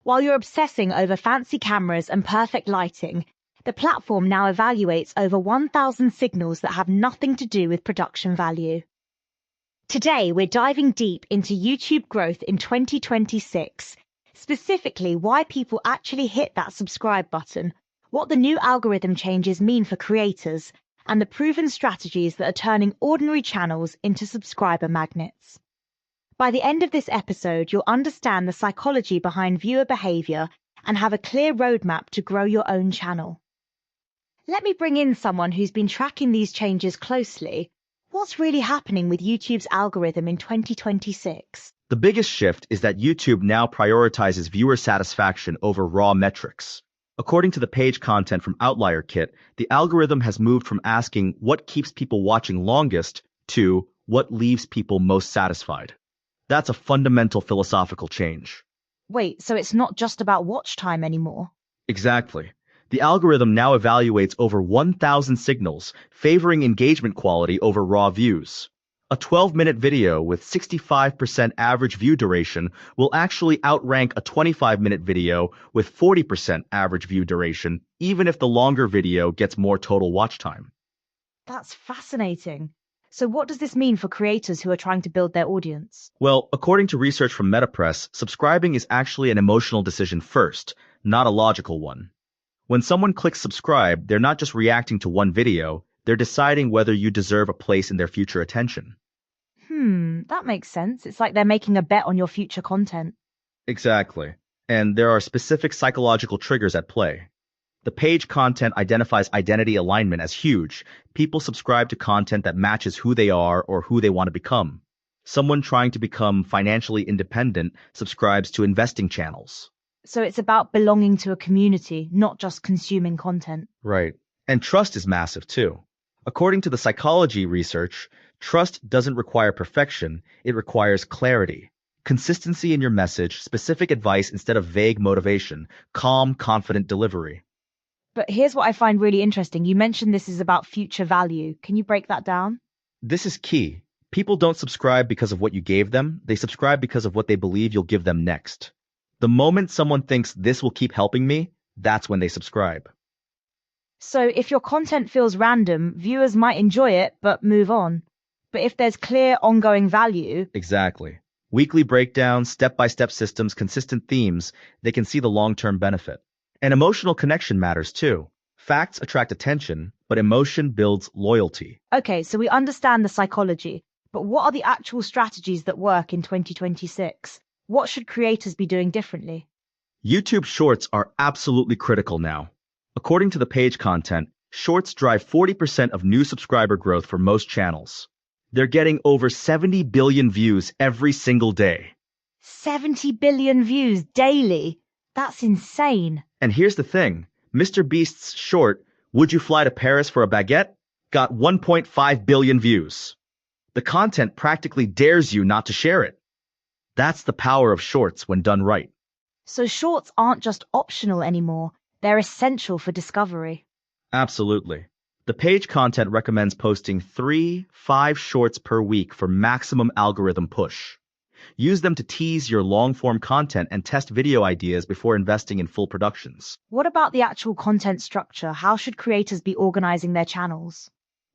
While you're obsessing over fancy cameras and perfect lighting, the platform now evaluates over 1,000 signals that have nothing to do with production value. Today, we're diving deep into YouTube growth in 2026, specifically why people actually hit that subscribe button, what the new algorithm changes mean for creators, and the proven strategies that are turning ordinary channels into subscriber magnets. By the end of this episode, you'll understand the psychology behind viewer behavior and have a clear roadmap to grow your own channel. Let me bring in someone who's been tracking these changes closely. What's really happening with YouTube's algorithm in 2026? The biggest shift is that YouTube now prioritizes viewer satisfaction over raw metrics. According to the page content from Outlier Kit, the algorithm has moved from asking what keeps people watching longest to what leaves people most satisfied. That's a fundamental philosophical change. Wait, so it's not just about watch time anymore? Exactly. The algorithm now evaluates over 1,000 signals, favoring engagement quality over raw views. A 12-minute video with 65% average view duration will actually outrank a 25-minute video with 40% average view duration, even if the longer video gets more total watch time. That's fascinating. So what does this mean for creators who are trying to build their audience? Well, according to research from MetaPress, subscribing is actually an emotional decision first, not a logical one. When someone clicks subscribe, they're not just reacting to one video, they're deciding whether you deserve a place in their future attention. That makes sense. It's like they're making a bet on your future content. Exactly. And there are specific psychological triggers at play. The page content identifies identity alignment as huge. People subscribe to content that matches who they are or who they want to become. Someone trying to become financially independent subscribes to investing channels. So it's about belonging to a community, not just consuming content. Right. And trust is massive too. According to the psychology research, trust doesn't require perfection, it requires clarity. Consistency in your message, specific advice instead of vague motivation, calm, confident delivery. But here's what I find really interesting. You mentioned this is about future value. Can you break that down? This is key. People don't subscribe because of what you gave them, they subscribe because of what they believe you'll give them next. The moment someone thinks this will keep helping me, that's when they subscribe. So if your content feels random, viewers might enjoy it, but move on. But if there's clear ongoing value... Exactly. Weekly breakdowns, step-by-step systems, consistent themes, they can see the long-term benefit. And emotional connection matters too. Facts attract attention, but emotion builds loyalty. Okay, so we understand the psychology, but what are the actual strategies that work in 2026? What should creators be doing differently? YouTube Shorts are absolutely critical now. According to the page content, Shorts drive 40% of new subscriber growth for most channels. They're getting over 70 billion views every single day. 70 billion views daily? That's insane. And here's the thing, Mr. Beast's short, Would You Fly to Paris for a Baguette? Got 1.5 billion views. The content practically dares you not to share it. That's the power of Shorts when done right. So shorts aren't just optional anymore, they're essential for discovery. Absolutely. The page content recommends posting 3-5 shorts per week for maximum algorithm push. Use them to tease your long-form content and test video ideas before investing in full productions. What about the actual content structure? How should creators be organizing their channels?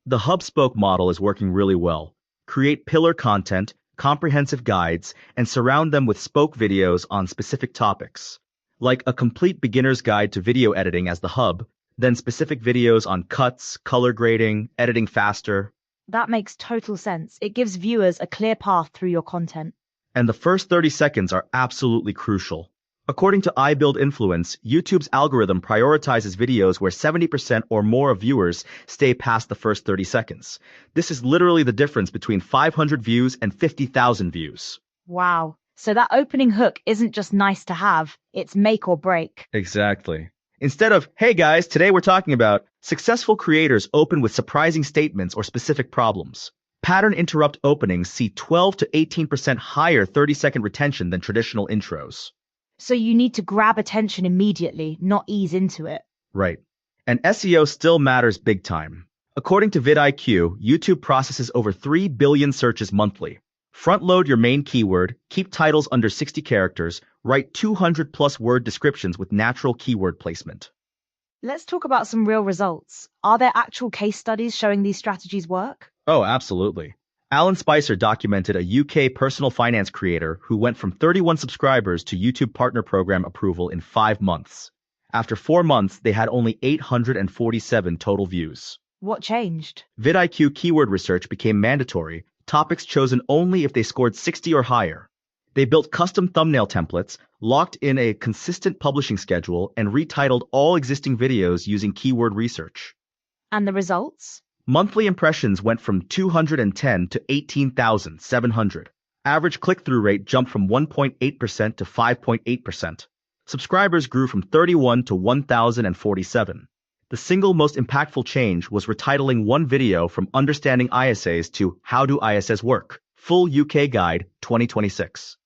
The hub-spoke model is working really well. Create pillar content, comprehensive guides, and surround them with spoke videos on specific topics. Like a complete beginner's guide to video editing as the hub, then specific videos on cuts, color grading, editing faster. That makes total sense. It gives viewers a clear path through your content. And the first 30 seconds are absolutely crucial. According to iBuildInfluence, YouTube's algorithm prioritizes videos where 70% or more of viewers stay past the first 30 seconds. This is literally the difference between 500 views and 50,000 views. Wow. So that opening hook isn't just nice to have, it's make or break. Exactly. Instead of, hey guys, today we're talking about, successful creators open with surprising statements or specific problems. Pattern interrupt openings see 12 to 18% higher 30-second retention than traditional intros. So you need to grab attention immediately, not ease into it. Right. And SEO still matters big time. According to vidIQ, YouTube processes over 3 billion searches monthly. Front load your main keyword, keep titles under 60 characters, write 200 plus word descriptions with natural keyword placement. Let's talk about some real results. Are there actual case studies showing these strategies work? Oh, absolutely. Alan Spicer documented a UK personal finance creator who went from 31 subscribers to YouTube Partner Program approval in 5 months. After 4 months, they had only 847 total views. What changed? vidIQ keyword research became mandatory, topics chosen only if they scored 60 or higher. They built custom thumbnail templates, locked in a consistent publishing schedule, and retitled all existing videos using keyword research. And the results? Monthly impressions went from 210 to 18,700. Average click-through rate jumped from 1.8% to 5.8%. Subscribers grew from 31 to 1,047. The single most impactful change was retitling one video from Understanding ISAs to How Do ISAs Work? Full UK Guide 2026.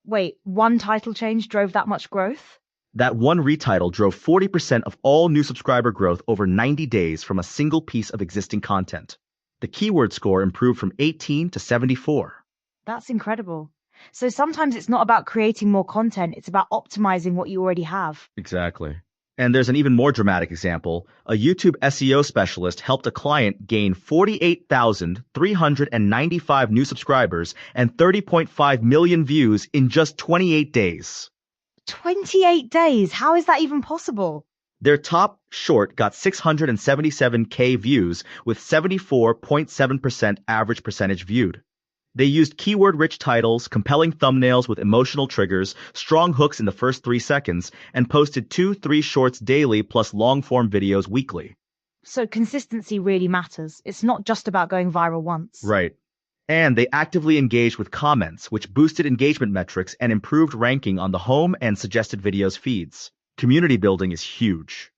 Wait, one title change drove that much growth? That one retitle drove 40% of all new subscriber growth over 90 days from a single piece of existing content. The keyword score improved from 18 to 74. That's incredible. So sometimes it's not about creating more content, it's about optimizing what you already have. Exactly. And there's an even more dramatic example. A YouTube SEO specialist helped a client gain 48,395 new subscribers and 30.5 million views in just 28 days. 28 days? How is that even possible? Their top short got 677K views with 74.7% average percentage viewed. They used keyword-rich titles, compelling thumbnails with emotional triggers, strong hooks in the first 3 seconds, and posted 2-3 shorts daily plus long-form videos weekly. So consistency really matters. It's not just about going viral once. Right. And they actively engaged with comments, which boosted engagement metrics and improved ranking on the home and suggested videos feeds. Community building is huge.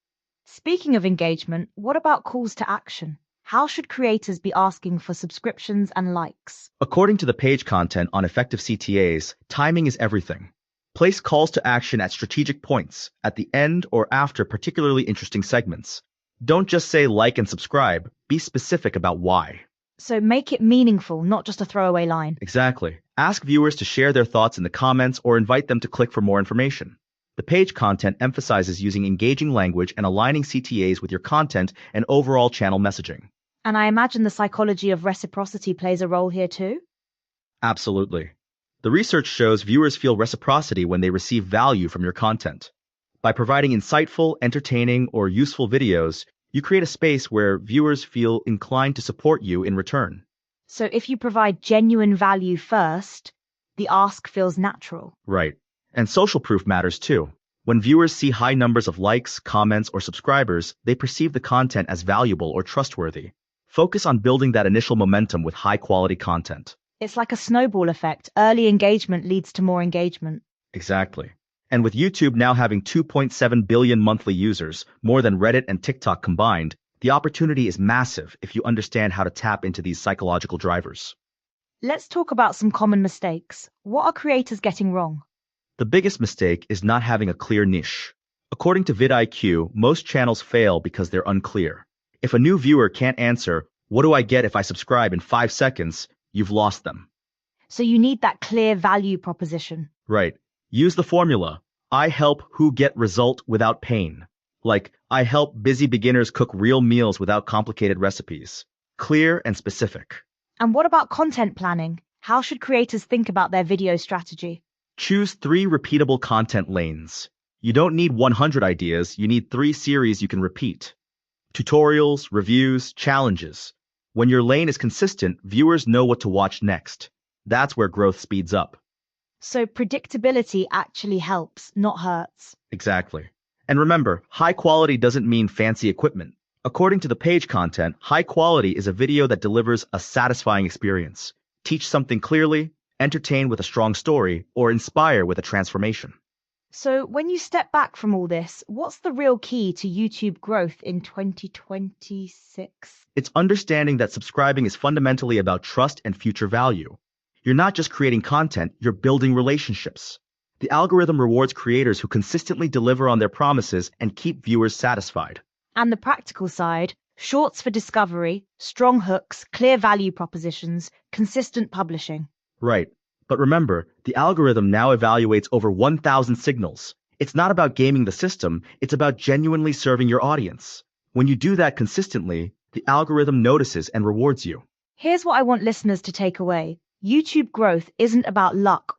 Speaking of engagement, what about calls to action? How should creators be asking for subscriptions and likes? According to the page content on effective CTAs, timing is everything. Place calls to action at strategic points, at the end or after particularly interesting segments. Don't just say like and subscribe, be specific about why. So make it meaningful, not just a throwaway line. Exactly. Ask viewers to share their thoughts in the comments or invite them to click for more information. The page content emphasizes using engaging language and aligning CTAs with your content and overall channel messaging. And I imagine the psychology of reciprocity plays a role here too? Absolutely. The research shows viewers feel reciprocity when they receive value from your content. By providing insightful, entertaining, or useful videos, you create a space where viewers feel inclined to support you in return. So if you provide genuine value first, the ask feels natural. Right. And social proof matters too. When viewers see high numbers of likes, comments, or subscribers, they perceive the content as valuable or trustworthy. Focus on building that initial momentum with high-quality content. It's like a snowball effect. Early engagement leads to more engagement. Exactly. And with YouTube now having 2.7 billion monthly users, more than Reddit and TikTok combined, the opportunity is massive if you understand how to tap into these psychological drivers. Let's talk about some common mistakes. What are creators getting wrong? The biggest mistake is not having a clear niche. According to vidIQ, most channels fail because they're unclear. If a new viewer can't answer, "What do I get if I subscribe?" in 5 seconds, you've lost them. So you need that clear value proposition. Right. Use the formula. I help who get result without pain. Like, I help busy beginners cook real meals without complicated recipes. Clear and specific. And what about content planning? How should creators think about their video strategy? Choose 3 repeatable content lanes. You don't need 100 ideas, you need 3 series you can repeat. Tutorials, reviews, challenges. When your lane is consistent, viewers know what to watch next. That's where growth speeds up. So predictability actually helps, not hurts. Exactly. And remember, high quality doesn't mean fancy equipment. According to the page content, high quality is a video that delivers a satisfying experience. Teach something clearly, entertain with a strong story, or inspire with a transformation. So when you step back from all this, what's the real key to YouTube growth in 2026? It's understanding that subscribing is fundamentally about trust and future value. You're not just creating content, you're building relationships. The algorithm rewards creators who consistently deliver on their promises and keep viewers satisfied. And the practical side, shorts for discovery, strong hooks, clear value propositions, consistent publishing. Right. But remember, the algorithm now evaluates over 1,000 signals. It's not about gaming the system, it's about genuinely serving your audience. When you do that consistently, the algorithm notices and rewards you. Here's what I want listeners to take away. YouTube growth isn't about luck